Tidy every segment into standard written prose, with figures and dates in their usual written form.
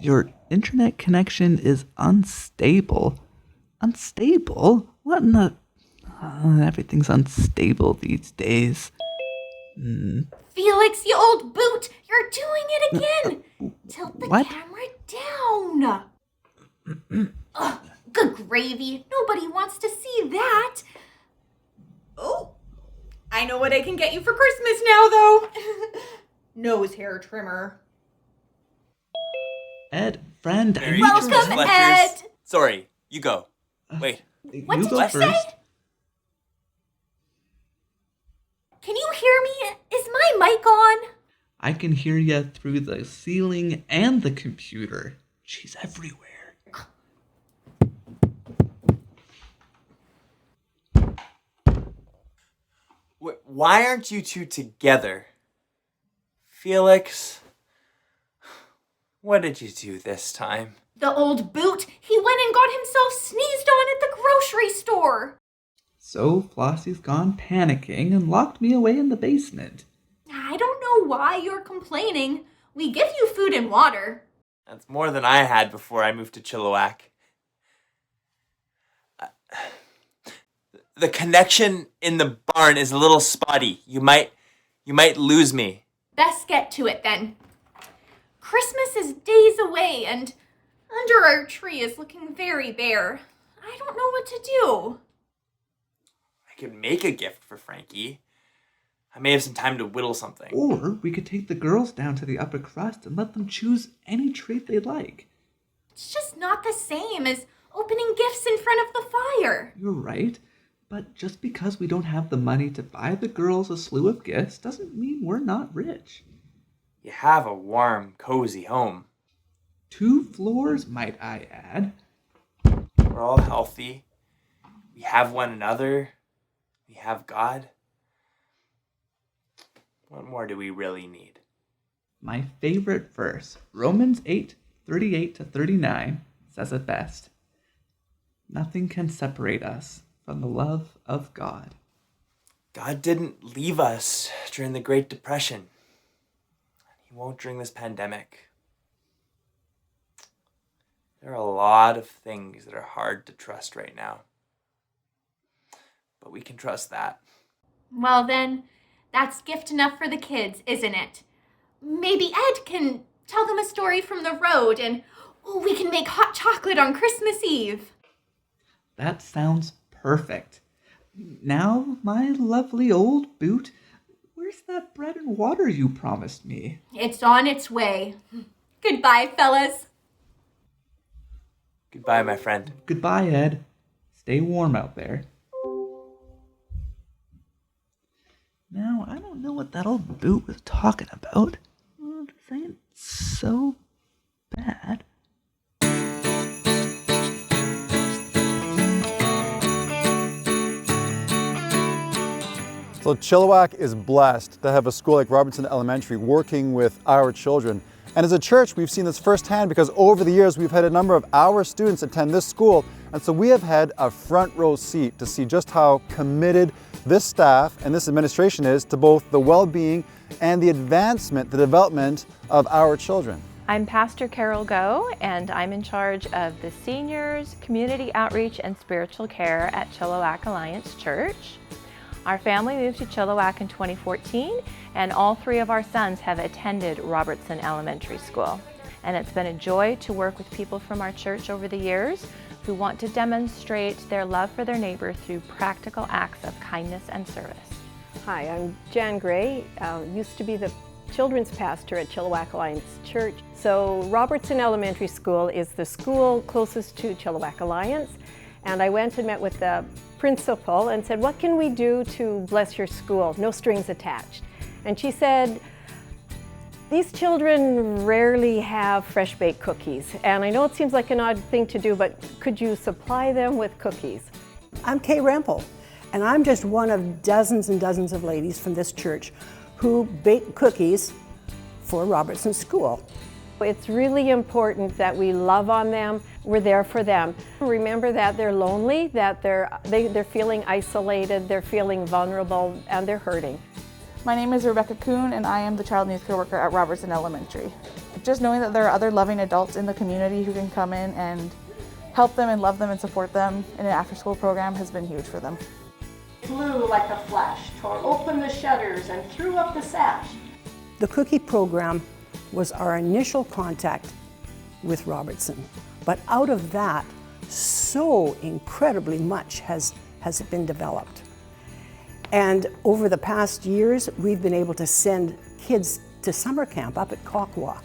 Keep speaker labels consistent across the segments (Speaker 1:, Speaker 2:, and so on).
Speaker 1: Your internet connection is unstable. Unstable? What in the... everything's unstable these days.
Speaker 2: Felix, you old boot! You're doing it again! Tilt the camera down! Ugh, good gravy. Nobody wants to see that. Oh, I know what I can get you for Christmas now, though. Nose hair trimmer.
Speaker 1: Ed, friend,
Speaker 2: Welcome, Ed!
Speaker 3: Sorry, you go. Wait.
Speaker 2: What did you say? Can you hear me? Is my mic on?
Speaker 1: I can hear you through the ceiling and the computer. She's everywhere.
Speaker 3: Why aren't you two together? Felix, what did you do this time?
Speaker 2: The old boot, he went and got himself sneezed on at the grocery store.
Speaker 1: So Flossie's gone panicking and locked me away in the basement.
Speaker 2: I don't know why you're complaining. We give you food and water.
Speaker 3: That's more than I had before I moved to Chilliwack. The connection in the barn is a little spotty. You might lose me.
Speaker 2: Best get to it then. Christmas is days away and under our tree is looking very bare. I don't know what to do.
Speaker 3: I could make a gift for Frankie. I may have some time to whittle something.
Speaker 1: Or we could take the girls down to the upper crust and let them choose any treat they'd like.
Speaker 2: It's just not the same as opening gifts in front of the fire.
Speaker 1: You're right. But just because we don't have the money to buy the girls a slew of gifts doesn't mean we're not rich.
Speaker 3: You have a warm, cozy home.
Speaker 1: 2 floors, might I add.
Speaker 3: We're all healthy. We have one another. We have God. What more do we really need?
Speaker 1: My favorite verse, Romans 8:38-39, says it best. Nothing can separate us from the love of God.
Speaker 3: God didn't leave us during the Great Depression. He won't during this pandemic. There are a lot of things that are hard to trust right now. But we can trust that.
Speaker 2: Well then, that's gift enough for the kids, isn't it? Maybe Ed can tell them a story from the road and we can make hot chocolate on Christmas Eve.
Speaker 1: That sounds perfect. Now, my lovely old boot, where's that bread and water you promised me?
Speaker 2: It's on its way. Goodbye, fellas.
Speaker 3: Goodbye, my friend.
Speaker 1: Goodbye, Ed. Stay warm out there. Now, I don't know what that old boot was talking about. This ain't so bad.
Speaker 4: So Chilliwack is blessed to have a school like Robertson Elementary working with our children. And as a church, we've seen this firsthand because over the years, we've had a number of our students attend this school. And so we have had a front row seat to see just how committed this staff and this administration is to both the well-being and the advancement, the development of our children.
Speaker 5: I'm Pastor Carol Go, and I'm in charge of the seniors, community outreach, and spiritual care at Chilliwack Alliance Church. Our family moved to Chilliwack in 2014, and all 3 of our sons have attended Robertson Elementary School. And it's been a joy to work with people from our church over the years who want to demonstrate their love for their neighbor through practical acts of kindness and service.
Speaker 6: Hi, I'm Jan Gray, used to be the children's pastor at Chilliwack Alliance Church. So Robertson Elementary School is the school closest to Chilliwack Alliance, and I went and met with the principal and said, what can we do to bless your school? No strings attached. And she said, these children rarely have fresh baked cookies. And I know it seems like an odd thing to do, but could you supply them with cookies?
Speaker 7: I'm Kay Rampel, and I'm just one of dozens and dozens of ladies from this church who bake cookies for Robertson School.
Speaker 6: It's really important that we love on them. We're there for them. Remember that they're lonely, that they're feeling isolated, they're feeling vulnerable, and they're hurting.
Speaker 8: My name is Rebecca Kuhn, and I am the child and youth care worker at Robertson Elementary. just knowing that there are other loving adults in the community who can come in and help them and love them and support them in an after-school program has been huge for them.
Speaker 6: Flew like a flash, tore open the shutters and threw up the sash.
Speaker 7: The cookie program was our initial contact with Robertson. But out of that, so incredibly much has been developed. And over the past years, we've been able to send kids to summer camp up at Kakwa.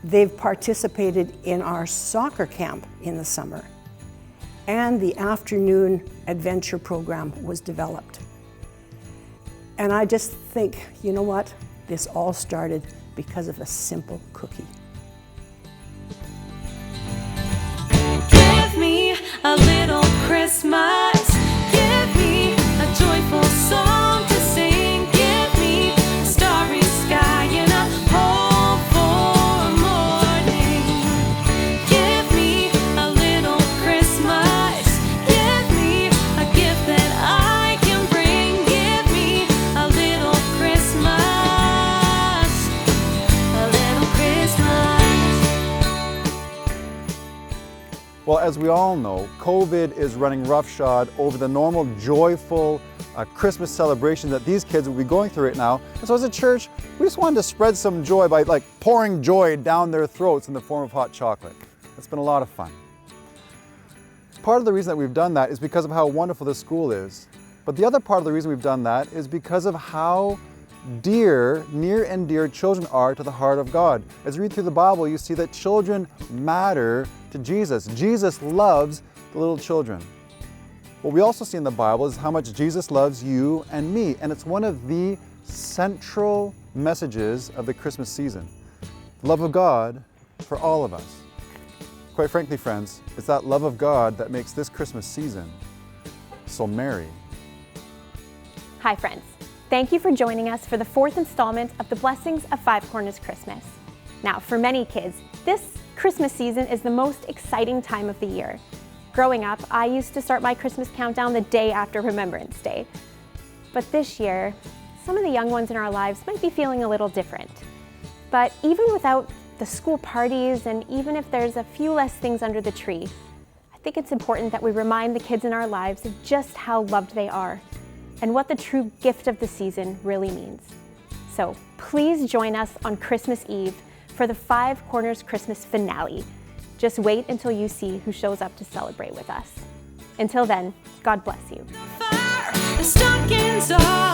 Speaker 7: They've participated in our soccer camp in the summer. And the afternoon adventure program was developed. And I just think, you know what? This all started because of a simple cookie.
Speaker 9: Give me a little Christmas. Give me a joyful song to sing. Give me a starry sky and a hopeful morning. Give me a little Christmas. Give me a gift that I can bring. Give me a little Christmas. A little Christmas.
Speaker 4: Well, as we all know, COVID is running roughshod over the normal joyful Christmas celebration that these kids will be going through right now. And so as a church, we just wanted to spread some joy by pouring joy down their throats in the form of hot chocolate. It's been a lot of fun. Part of the reason that we've done that is because of how wonderful this school is. But the other part of the reason we've done that is because of how near and dear children are to the heart of God. As you read through the Bible, you see that children matter to Jesus. Jesus loves the little children. What we also see in the Bible is how much Jesus loves you and me, and it's one of the central messages of the Christmas season. The love of God for all of us. Quite frankly, friends, it's that love of God that makes this Christmas season so merry.
Speaker 5: Hi friends, thank you for joining us for the 4th installment of the Blessings of Five Corners Christmas. Now, for many kids, this Christmas season is the most exciting time of the year. Growing up, I used to start my Christmas countdown the day after Remembrance Day. But this year, some of the young ones in our lives might be feeling a little different. But even without the school parties, and even if there's a few less things under the tree, I think it's important that we remind the kids in our lives of just how loved they are and what the true gift of the season really means. So please join us on Christmas Eve for the Five Corners Christmas finale. Just wait until you see who shows up to celebrate with us. Until then, God bless you.
Speaker 9: The stockings are